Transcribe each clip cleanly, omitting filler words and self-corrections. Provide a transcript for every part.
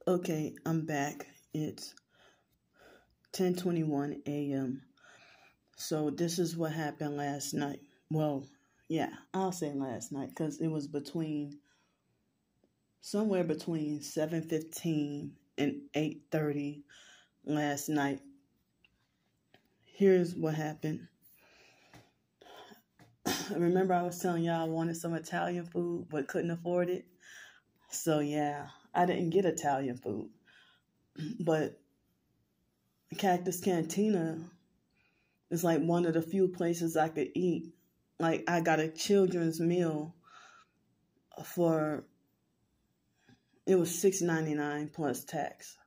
Okay, I'm back. It's 10:21 a.m. So this is what happened last night. Well, yeah, I'll say last night because it was somewhere between 7:15 and 8:30 last night. Here's what happened. Remember I was telling y'all I wanted some Italian food but couldn't afford it? So yeah, I didn't get Italian food. But Cactus Cantina is like one of the few places I could eat. Like I got a children's meal it was $6.99 plus tax.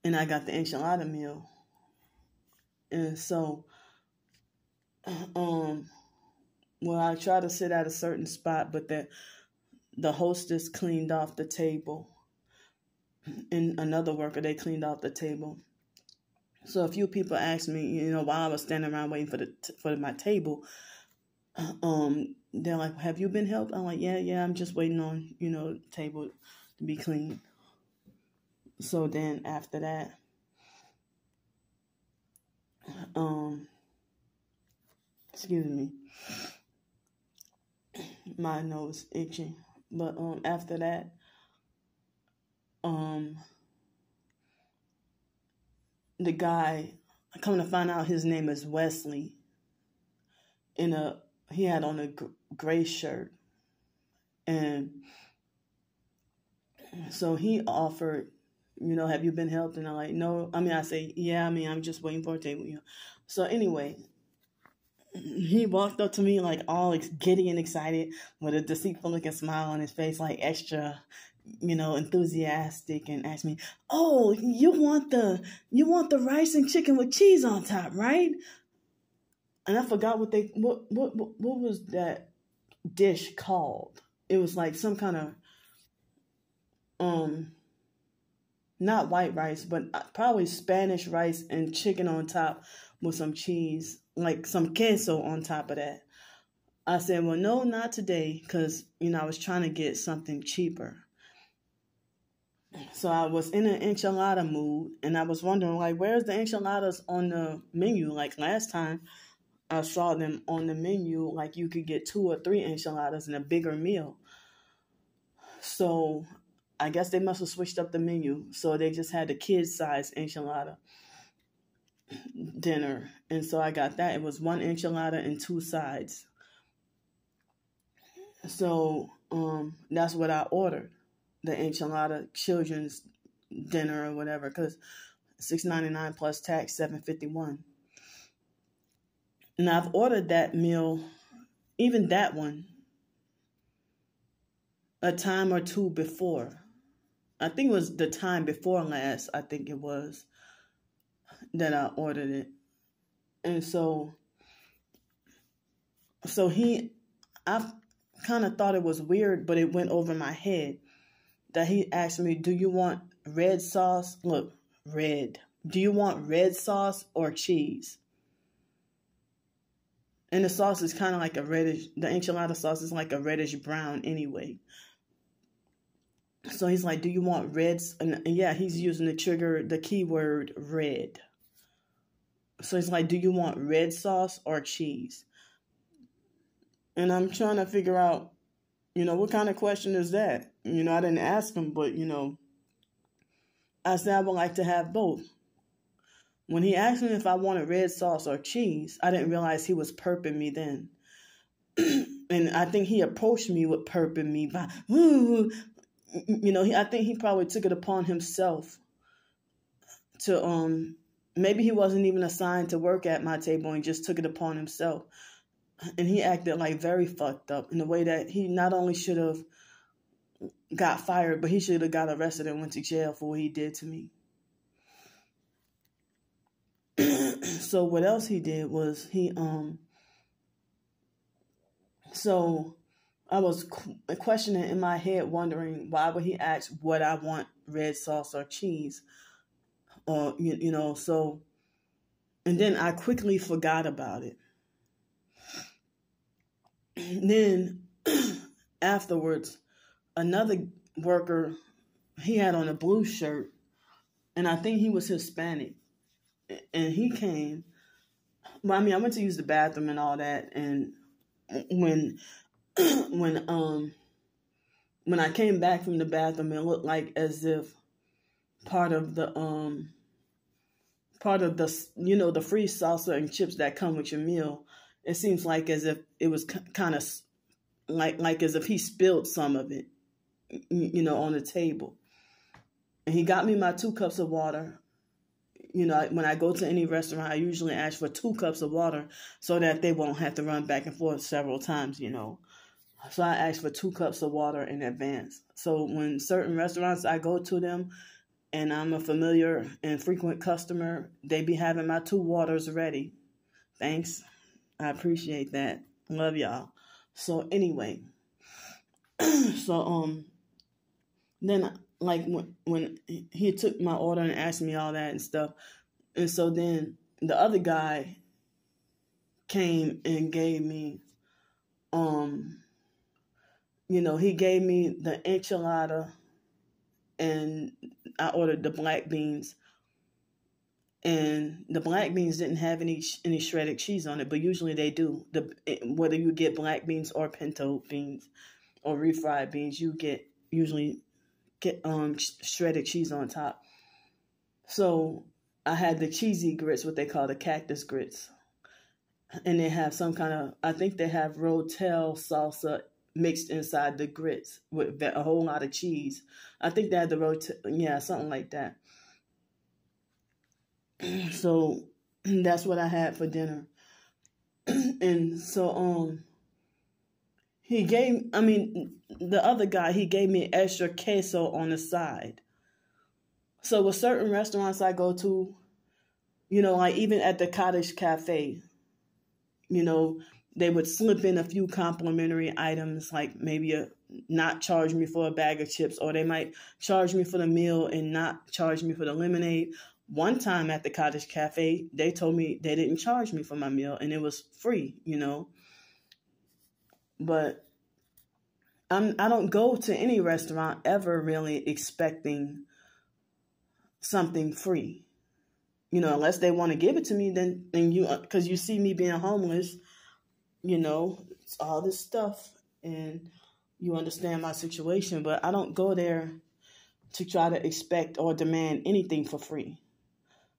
And I got the enchilada meal. And so I tried to sit at a certain spot, but the hostess cleaned off the table. And another worker, they cleaned off the table. So a few people asked me, while I was standing around waiting for my table, they're like, "Have you been helped?" I'm like, yeah, I'm just waiting on, the table to be clean. So then after that, excuse me, my nose itching. But after that, the guy, come to find out his name is Wesley, he had on a gray shirt. And so he offered, "Have you been helped?" And I'm like, "No." I say, "Yeah, I'm just waiting for a table." So anyway, he walked up to me like all giddy and excited with a deceitful looking smile on his face, like extra, enthusiastic, and asked me, "Oh, you want the rice and chicken with cheese on top, right?" And I forgot what was that dish called. It was like some kind of not white rice, but probably Spanish rice and chicken on top with some cheese, like some queso on top of that. I said, "Well, no, not today," because, I was trying to get something cheaper. So I was in an enchilada mood, and I was wondering, like, where's the enchiladas on the menu? Like last time I saw them on the menu, like you could get 2 or 3 enchiladas in a bigger meal. So I guess they must have switched up the menu. So they just had the kids size enchilada dinner. And so I got that. It was 1 enchilada and 2 sides. So that's what I ordered. The enchilada children's dinner or whatever. Because $6.99 plus tax, $7.51. And I've ordered that meal, even that one, a time or two before. I think it was the time before last, I think it was, that I ordered it. And so I kind of thought it was weird, but it went over my head that he asked me, "Do you want red sauce?" Look, red. "Do you want red sauce or cheese?" And the sauce is kind of like the enchilada sauce is like a reddish brown anyway. So he's like, "Do you want reds?" And yeah, he's using the keyword red. So he's like, "Do you want red sauce or cheese?" And I'm trying to figure out, what kind of question is that? I didn't ask him, but, I said I would like to have both. When he asked me if I wanted red sauce or cheese, I didn't realize he was perping me then. And I think he approached me with perping me by, I think he probably took it upon himself to, maybe he wasn't even assigned to work at my table and just took it upon himself. And he acted like very fucked up in the way that he not only should have got fired, but he should have got arrested and went to jail for what he did to me. So what else he did was so I was questioning in my head, wondering why would he ask what I want, red sauce or cheese, or so, and then I quickly forgot about it. And then afterwards, another worker he had on a blue shirt, and I think he was Hispanic. And he came. Well, I mean, I went to use the bathroom and all that, and when when when I came back from the bathroom, it looked like as if part of the the free salsa and chips that come with your meal, it seems like as if it was kind of like as if he spilled some of it, on the table. And he got me my 2 cups of water. When I go to any restaurant, I usually ask for 2 cups of water so that they won't have to run back and forth several times, So I ask for 2 cups of water in advance. So when certain restaurants I go to them and I'm a familiar and frequent customer, they be having my 2 waters ready. Thanks. I appreciate that. Love y'all. So anyway, so then like when he took my order and asked me all that and stuff, and so then the other guy came and gave me he gave me the enchilada, and I ordered the black beans. And the black beans didn't have any shredded cheese on it, but usually they do. Whether you get black beans or pinto beans or refried beans, you usually get shredded cheese on top. So I had the cheesy grits, what they call the cactus grits, and they have some kind of, I think they have rotel salsa mixed inside the grits with a whole lot of cheese. I think they had the rotel, something like that. So that's what I had for dinner. And so the other guy, he gave me extra queso on the side. So with certain restaurants I go to, like even at the Cottage Cafe, they would slip in a few complimentary items, like maybe not charge me for a bag of chips, or they might charge me for the meal and not charge me for the lemonade. One time at the Cottage Cafe, they told me they didn't charge me for my meal and it was free, But I don't go to any restaurant ever really expecting something free, unless they want to give it to me. Then because you see me being homeless, it's all this stuff, and you understand my situation. But I don't go there to try to expect or demand anything for free.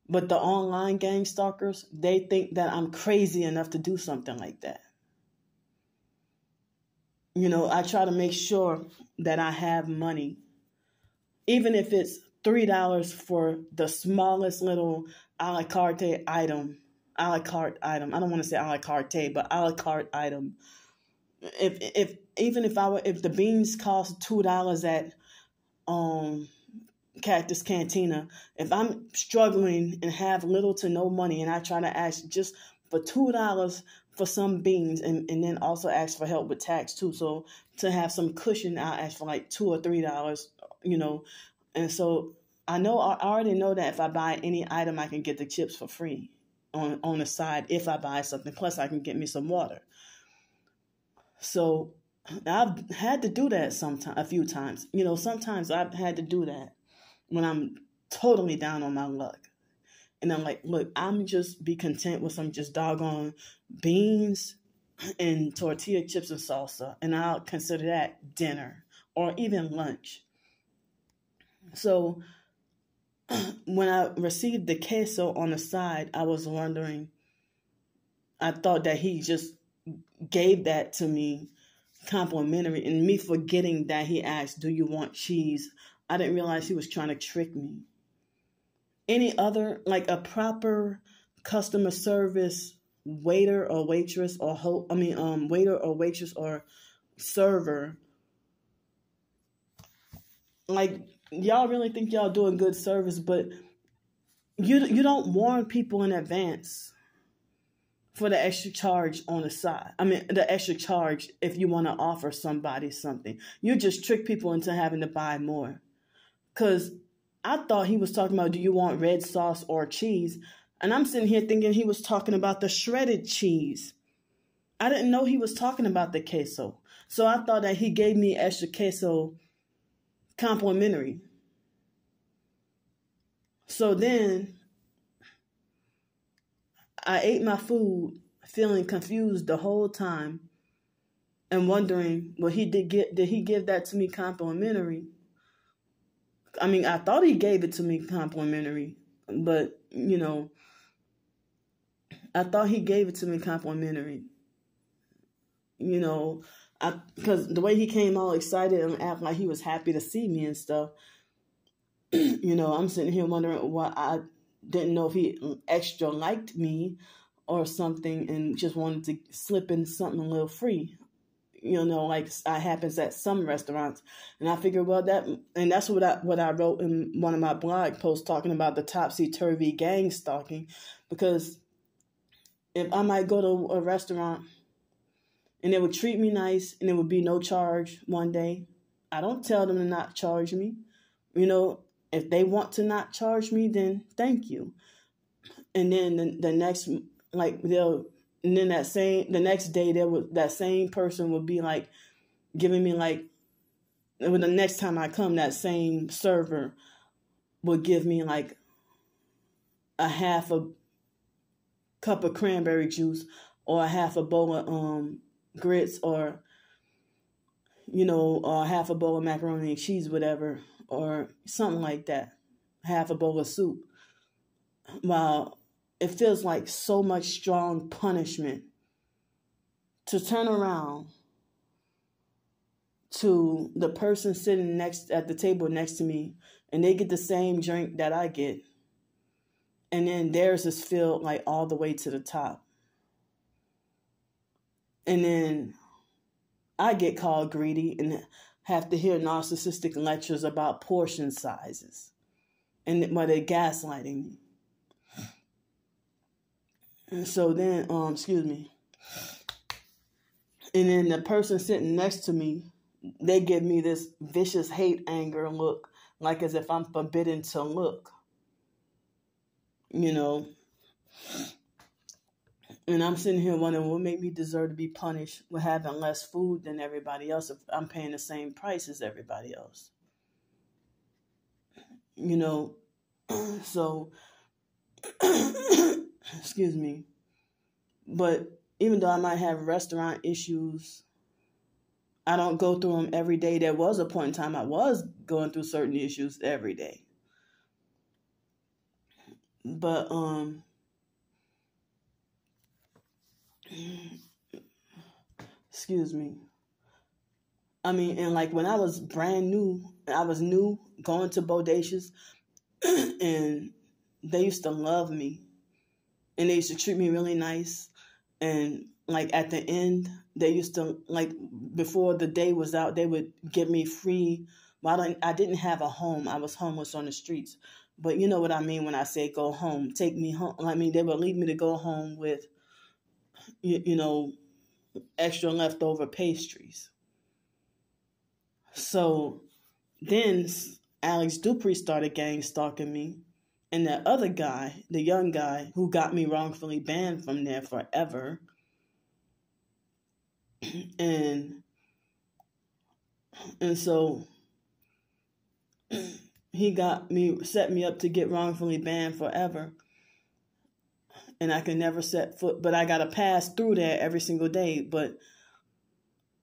But the online gang stalkers, they think that I'm crazy enough to do something like that. I try to make sure that I have money, even if it's $3 for the smallest little a la carte item. A la carte item. I don't want to say a la carte, but a la carte item. If the beans cost $2 at Cactus Cantina, if I'm struggling and have little to no money and I try to ask just for $2 for some beans and then also ask for help with tax too. So to have some cushion, I'll ask for like $2 or $3, And so I already know that if I buy any item, I can get the chips for free on the side if I buy something. Plus I can get me some water. So I've had to do that a few times. Sometimes I've had to do that when I'm totally down on my luck. And I'm like, look, I'm just be content with some just doggone beans and tortilla chips and salsa. And I'll consider that dinner or even lunch. So when I received the queso on the side, I was wondering, I thought that he just gave that to me complimentary, and me forgetting that he asked, do you want cheese? I didn't realize he was trying to trick me. Any other, like a proper customer service waiter or waitress or waiter or waitress or server, like y'all really think y'all doing good service, but you don't warn people in advance for the extra charge on the side. The extra charge if you want to offer somebody something. You just trick people into having to buy more. Because I thought he was talking about, do you want red sauce or cheese? And I'm sitting here thinking he was talking about the shredded cheese. I didn't know he was talking about the queso. So I thought that he gave me extra queso complimentary. So then I ate my food feeling confused the whole time and wondering, well, did he give that to me complimentary? I mean, I thought he gave it to me complimentary, but, I thought he gave it to me complimentary. Because the way he came all excited and acting like he was happy to see me and stuff, I'm sitting here wondering why I didn't know if he extra liked me or something and just wanted to slip in something a little free, like happens at some restaurants. And I figured, well, that's what I wrote in one of my blog posts talking about the topsy-turvy gang stalking, because if I might go to a restaurant and they would treat me nice and there would be no charge one day, I don't tell them to not charge me. If they want to not charge me, then thank you. And then the next, the next day that same person would be like giving me the next time I come, that same server would give me like a half a cup of cranberry juice or a half a bowl of grits or half a bowl of macaroni and cheese, whatever, or something like that, half a bowl of soup. Wow, it feels like so much strong punishment to turn around to the person sitting at the table next to me and they get the same drink that I get, and then theirs is filled like all the way to the top. And then I get called greedy and have to hear narcissistic lectures about portion sizes, and they're gaslighting me. And so then, excuse me. And then the person sitting next to me, they give me this vicious hate, anger look, like as if I'm forbidden to look. And I'm sitting here wondering what made me deserve to be punished with having less food than everybody else if I'm paying the same price as everybody else. So, excuse me. But even though I might have restaurant issues, I don't go through them every day. There was a point in time I was going through certain issues every day. But, excuse me. I mean, and like when I was brand new, I was new going to Bodacious, and they used to love me, and they used to treat me really nice. And like at the end, they used to, like before the day was out, they would give me free. Well, I didn't have a home. I was homeless on the streets. But you know what I mean when I say go home, take me home. I mean, they would leave me to go home with, extra leftover pastries. So then Alex Dupree started gang stalking me. And that other guy, the young guy who got me wrongfully banned from there forever, and so he set me up to get wrongfully banned forever. And I can never set foot, but I got to pass through there every single day, but,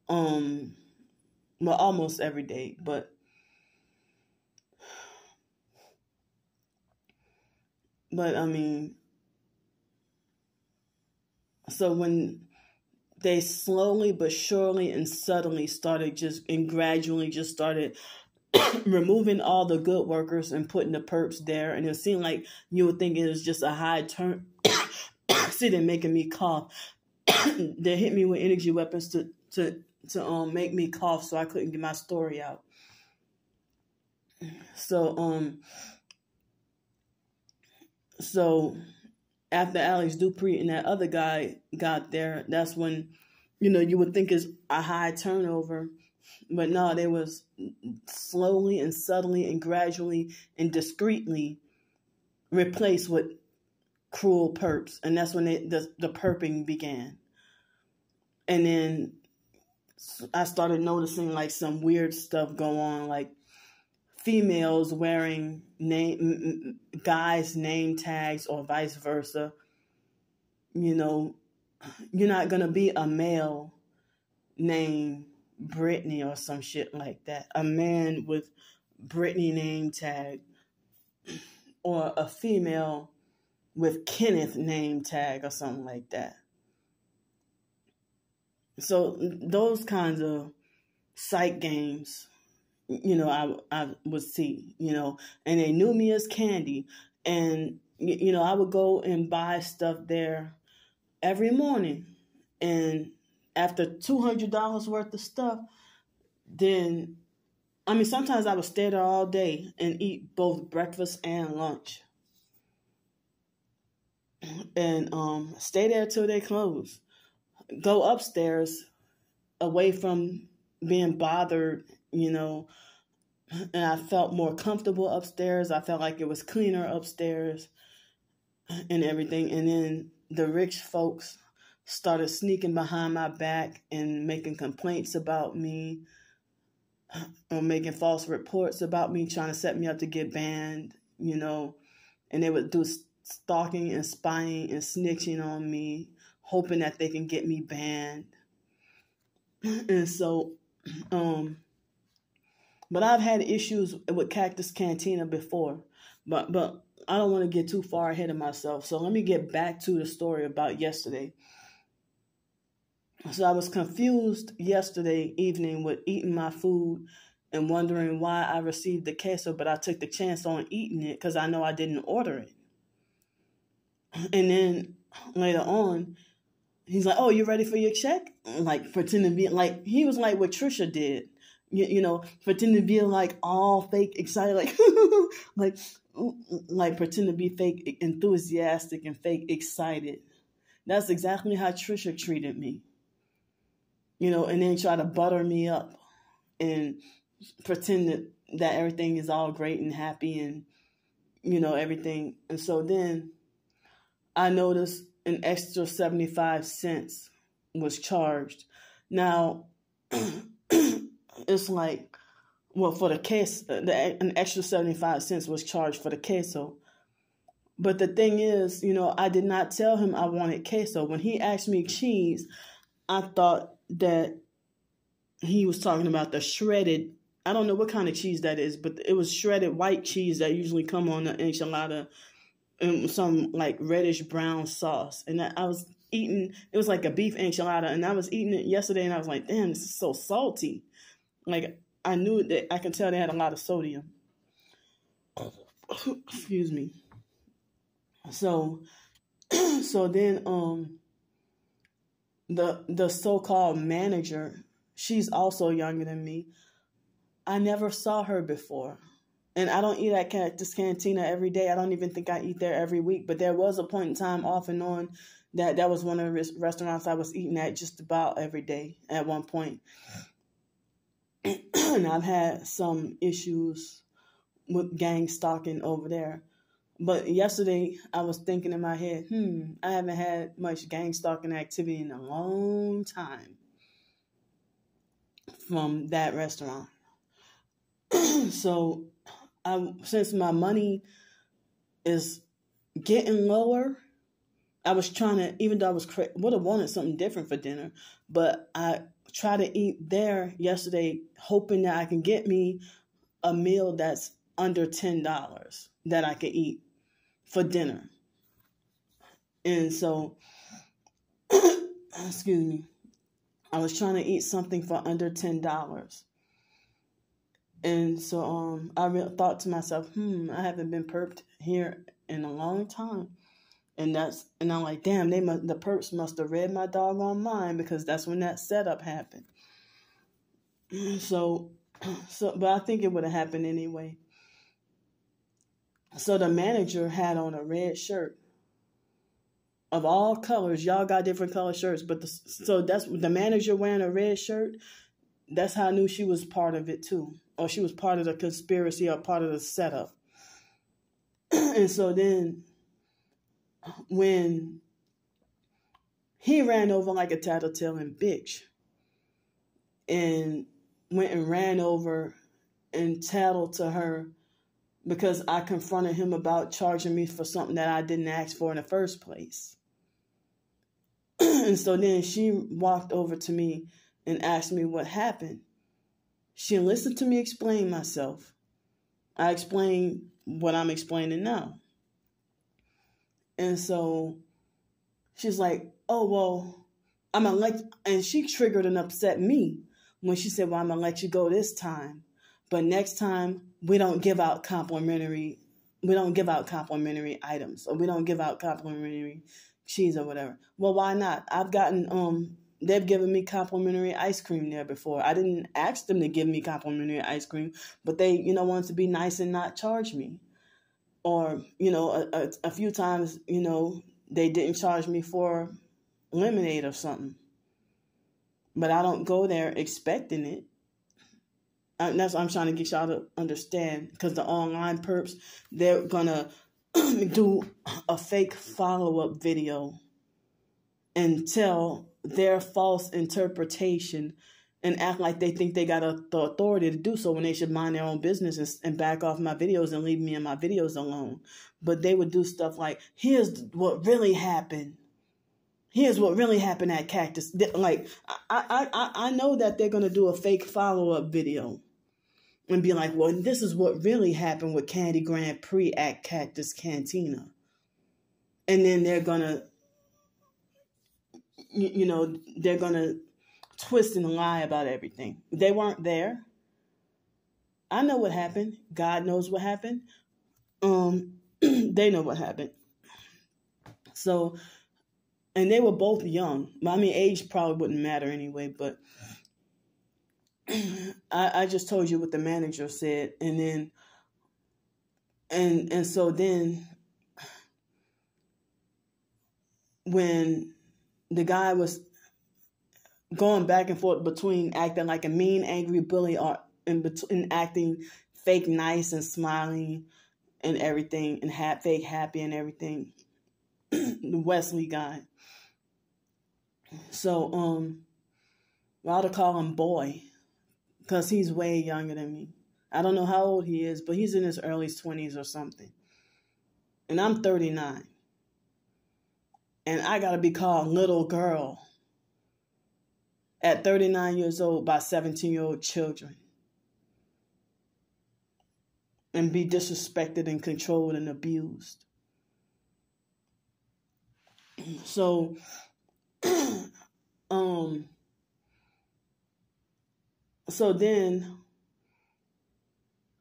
almost every day, but I mean, so when they slowly but surely and subtly gradually started removing all the good workers and putting the perps there, and it seemed like you would think it was just a high turn. See, they're making me cough. They hit me with energy weapons to make me cough, so I couldn't get my story out. So after Alex Dupree and that other guy got there, that's when, you would think it's a high turnover. But no, they was slowly and subtly and gradually and discreetly replaced with cruel perps. And that's when the perping began. And then I started noticing like some weird stuff go on. Like females wearing guys' name tags or vice versa. You know, you're not going to be a male named Brittany or some shit like that. A man with Brittany name tag, or a female with Kenneth name tag or something like that. So those kinds of psych games, you know, I would see, you know, and they knew me as Candy. And, you know, I would go and buy stuff there every morning. And after $200 worth of stuff, then, I mean, sometimes I would stay there all day and eat both breakfast and lunch. And stay there till they close. Go upstairs away from being bothered, you know, and I felt more comfortable upstairs. I felt like it was cleaner upstairs and everything. And then the rich folks started sneaking behind my back and making complaints about me, or making false reports about me, trying to set me up to get banned, you know, and they would do stalking and spying and snitching on me, hoping that they can get me banned. And so, but I've had issues with Cactus Cantina before, but I don't want to get too far ahead of myself. So let me get back to the story about yesterday. So I was confused yesterday evening with eating my food and wondering why I received the queso, but I took the chance on eating it because I know I didn't order it. And then later on, he's like, "Oh, you ready for your check?" Like, pretending to be like, he was like what Trisha did, you know, pretending to be like all fake excited, like, like pretend to be fake enthusiastic and fake excited. That's exactly how Trisha treated me, you know, and then try to butter me up and pretend that everything is all great and happy and, you know, everything. And so then I noticed an extra 75 cents was charged. Now, it's like, well, for the case, an extra 75 cents was charged for the queso. But the thing is, you know, I did not tell him I wanted queso. When he asked me cheese, I thought that he was talking about the shredded, I don't know what kind of cheese that is, but it was shredded white cheese that usually come on the enchilada and some like reddish brown sauce. And I was eating, it was like a beef enchilada, and I was eating it yesterday, and I was like, damn, this is so salty. Like, I knew that I could tell they had a lot of sodium. Excuse me. So then the so-called manager, she's also younger than me. I never saw her before. And I don't eat at Cactus Cantina every day. I don't even think I eat there every week. But there was a point in time off and on that was one of the restaurants I was eating at just about every day at one point. And I've had some issues with gang stalking over there. But yesterday, I was thinking in my head, I haven't had much gang stalking activity in a long time from that restaurant. So, since my money is getting lower, I was trying to, even though I would have wanted something different for dinner, but I tried to eat there yesterday, hoping that I can get me a meal that's under $10 that I could eat for dinner. And so, excuse me, I was trying to eat something for under $10. And so I thought to myself, I haven't been perped here in a long time. And I'm like, damn, the perps must have read my doggone mind, because that's when that setup happened. So, but I think it would have happened anyway. So the manager had on a red shirt of all colors. Y'all got different color shirts, but so that's the manager wearing a red shirt. That's how I knew she was part of it too, or she was part of the conspiracy or part of the setup. And so then, when he ran over like a tattletailing bitch and went and ran over and tattle to her because I confronted him about charging me for something that I didn't ask for in the first place. And so then she walked over to me and asked me what happened. She listened to me explain myself. I explained what I'm explaining now. And so she's like, oh, well, I'm going to let, and she triggered and upset me when she said, well, I'm going to let you go this time. But next time, we don't give out complimentary items, or we don't give out complimentary cheese or whatever. Well, why not? I've gotten, they've given me complimentary ice cream there before. I didn't ask them to give me complimentary ice cream, but they, wanted to be nice and not charge me. Or, a few times, they didn't charge me for lemonade or something. But I don't go there expecting it. That's what I'm trying to get y'all to understand. Because the online perps, they're going to do a fake follow-up video and tell their false interpretation and act like they think they got the authority to do so when they should mind their own business and back off my videos and leave me and my videos alone. But they would do stuff like, here's what really happened. Here's what really happened at Cactus. Like, I know that they're going to do a fake follow-up video and be like, well, this is what really happened with Candy Grandpre at Cactus Cantina. And then they're going to, they're going to twist and lie about everything. They weren't there. I know what happened. God knows what happened. They know what happened. So, and they were both young. I mean, age probably wouldn't matter anyway, but I just told you what the manager said. And then, and so then when the guy was going back and forth between acting like a mean, angry bully or in acting fake nice and smiling and everything and fake happy and everything, the Wesley guy. So, I ought to call him boy because he's way younger than me. I don't know how old he is, but he's in his early 20s or something. And I'm 39. And I got to be called little girl at 39 years old by 17-year-old children. And be disrespected and controlled and abused. So, so then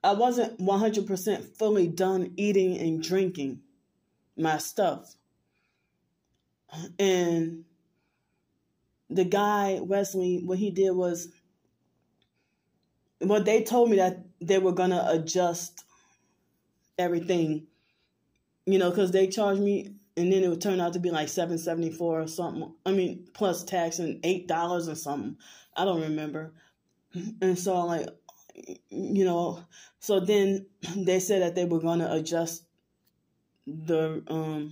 I wasn't 100% fully done eating and drinking my stuff. And the guy, Wesley, what he did was, well, they told me that they were going to adjust everything, because they charged me, and then it would turn out to be like $7.74 or something. I mean, plus tax and $8 or something. I don't remember. And so I'm like, so then they said that they were going to adjust the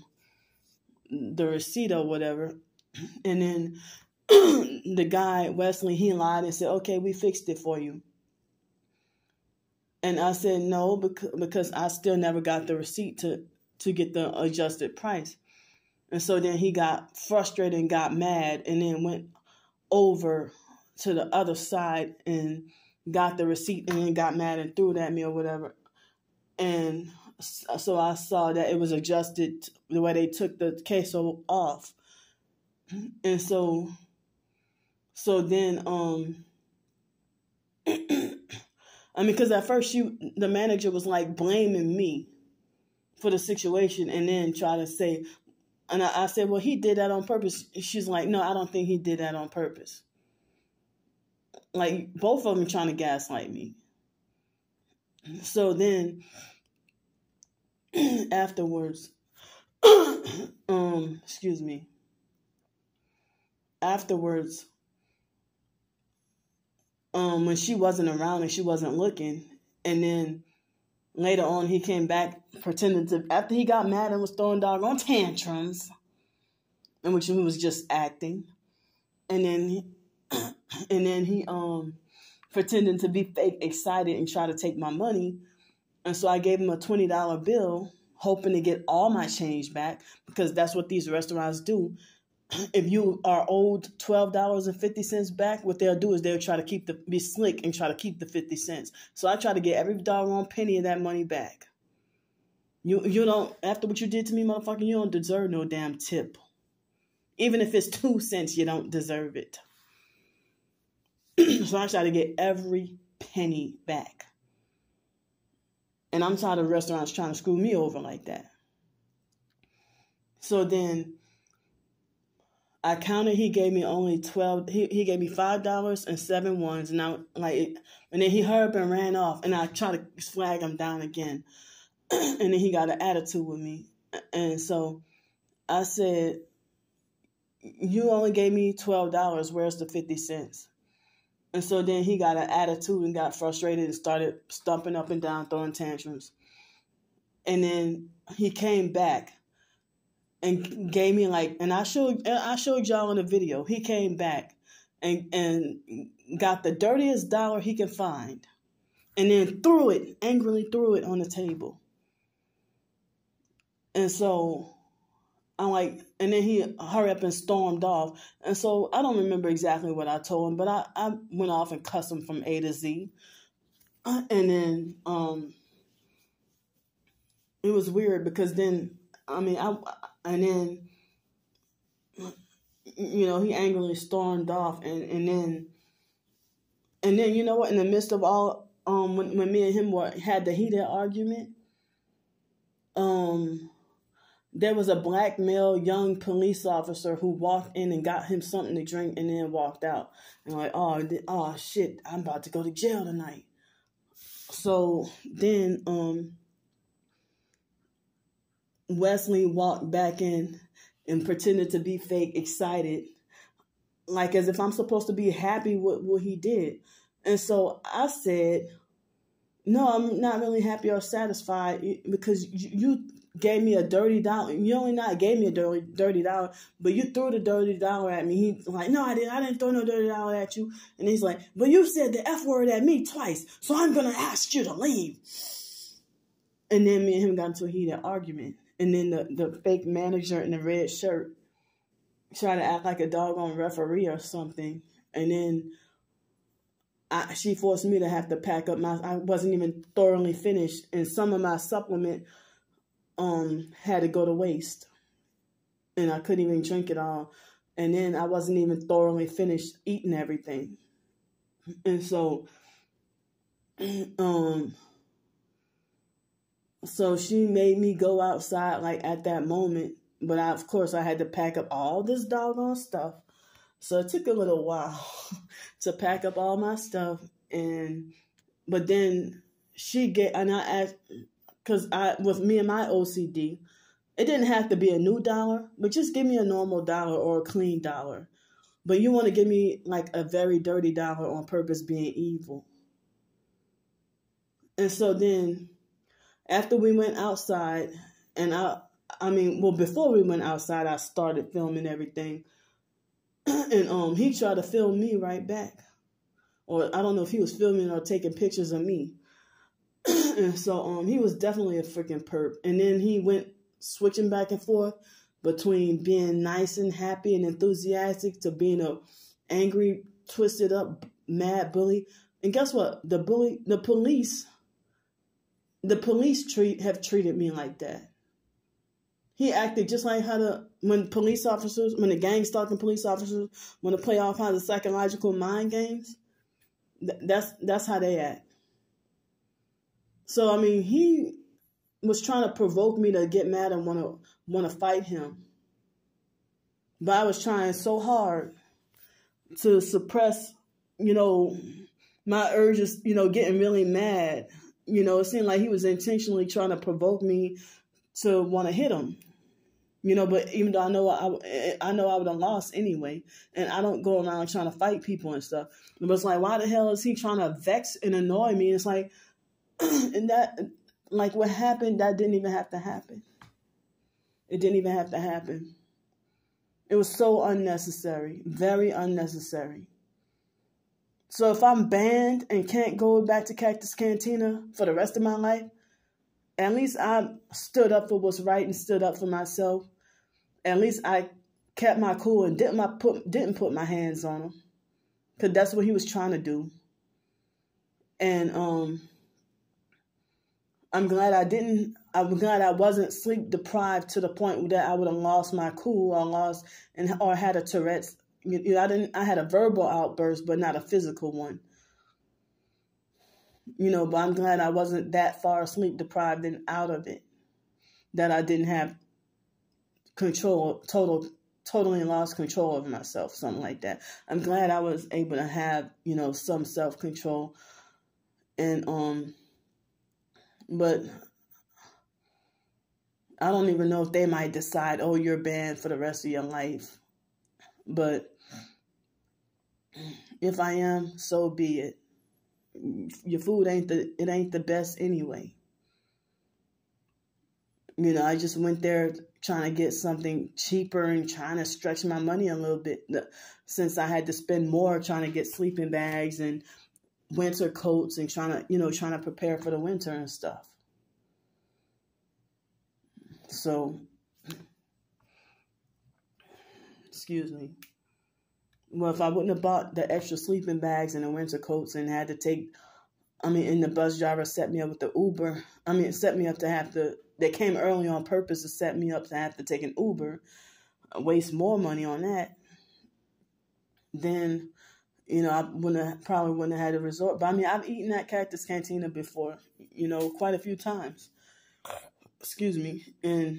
receipt or whatever. And then the guy, Wesley, he lied and said, okay, we fixed it for you. And I said, no, because I still never got the receipt to get the adjusted price. And so then he got frustrated and got mad and then went over to the other side and got the receipt and then got mad and threw it at me or whatever. And so I saw that it was adjusted the way they took the queso off. And so then, because at first the manager was like blaming me for the situation and then try to say, and I said, well, he did that on purpose. She's like, no, I don't think he did that on purpose. Like, both of them trying to gaslight me. So then, afterwards, excuse me. Afterwards, when she wasn't around and she wasn't looking, and then later on he came back pretending to, after he got mad and was throwing doggone tantrums, in which he was just acting, and then he pretending to be fake excited and try to take my money. And so I gave him a $20 bill, hoping to get all my change back, because that's what these restaurants do. If you are owed $12.50 back, what they'll do is they'll try to be slick and try to keep the 50 cents. So I try to get every doggone penny of that money back. You don't, after what you did to me, motherfucker, you don't deserve no damn tip. Even if it's 2 cents, you don't deserve it. So I try to get every penny back. And I'm tired of restaurants trying to screw me over like that. So then I counted, he gave me only 12, he gave me $5 and 7 ones. And and then he hurried up and ran off, and I tried to flag him down again. And then he got an attitude with me. And so I said, you only gave me $12. Where's the 50 cents? And so then he got an attitude and got frustrated and started stomping up and down, throwing tantrums. And then he came back and gave me and I showed y'all in the video. He came back and got the dirtiest dollar he could find, and then angrily threw it on the table. And so I'm like, and then he hurried up and stormed off. And so I don't remember exactly what I told him, but I went off and cussed him from A to Z. And then it was weird because then, he angrily stormed off. And then, you know what, in the midst of all, when me and him had the heated argument, there was a black male young police officer who walked in and got him something to drink and then walked out. And I'm like, oh shit, I'm about to go to jail tonight. So then Wesley walked back in and pretended to be fake excited, like as if I'm supposed to be happy with what he did. And so I said, no, I'm not really happy or satisfied because you gave me a dirty dollar. You only not gave me a dirty dollar, but you threw the dirty dollar at me. He's like, no, I didn't throw no dirty dollar at you. And he's like, but you said the F word at me twice, so I'm going to ask you to leave. And then me and him got into a heated argument. And then the fake manager in the red shirt tried to act like a doggone referee or something. And then she forced me to have to pack up I wasn't even thoroughly finished. And some of my supplement had to go to waste. And I couldn't even drink it all. And then I wasn't even thoroughly finished eating everything. And so, so she made me go outside at that moment. But of course I had to pack up all this doggone stuff. So it took a little while to pack up all my stuff. But then and I asked, because with me and my OCD, it didn't have to be a new dollar, but just give me a normal dollar or a clean dollar. But you want to give me a very dirty dollar on purpose, being evil. And so then after we went outside, and before we went outside, I started filming everything. And he tried to film me right back. Or I don't know if he was filming or taking pictures of me. And so he was definitely a freaking perp. And then he went switching back and forth between being nice and happy and enthusiastic to being a angry, twisted up, mad bully. And guess what? The police have treated me like that. He acted just like how when the gang stalking police officers want to play all kinds of psychological mind games. That's how they act. So, he was trying to provoke me to get mad and want to fight him. But I was trying so hard to suppress, my urges, getting really mad. It seemed like he was intentionally trying to provoke me to want to hit him. But even though I know I would have lost anyway, and I don't go around trying to fight people and stuff. But it's like, why the hell is he trying to vex and annoy me? And it's like, and that, what happened, that didn't even have to happen. It didn't even have to happen. It was so unnecessary, very unnecessary. So if I'm banned and can't go back to Cactus Cantina for the rest of my life, at least I stood up for what's right and stood up for myself. At least I kept my cool and didn't put my hands on him, because that's what he was trying to do. And I'm glad I didn't. I'm glad I wasn't sleep deprived to the point that I would have lost my cool or had a Tourette's. I had a verbal outburst, but not a physical one. But I'm glad I wasn't that far sleep deprived and out of it, that I didn't have control, totally lost control of myself, something like that. I'm glad I was able to have, some self-control. And, but I don't even know if they might decide, oh, you're banned for the rest of your life. But if I am, so be it. Your food ain't the best anyway. I just went there trying to get something cheaper and trying to stretch my money a little bit, since I had to spend more trying to get sleeping bags and winter coats and trying to prepare for the winter and stuff. So, excuse me. Well, if I wouldn't have bought the extra sleeping bags and the winter coats and had to and the bus driver set me up with the Uber. Set me up to have to, they came early on purpose to set me up to have to take an Uber, waste more money on that. Then, I probably wouldn't have had a resort. But I've eaten at Cactus Cantina before, quite a few times. Excuse me. And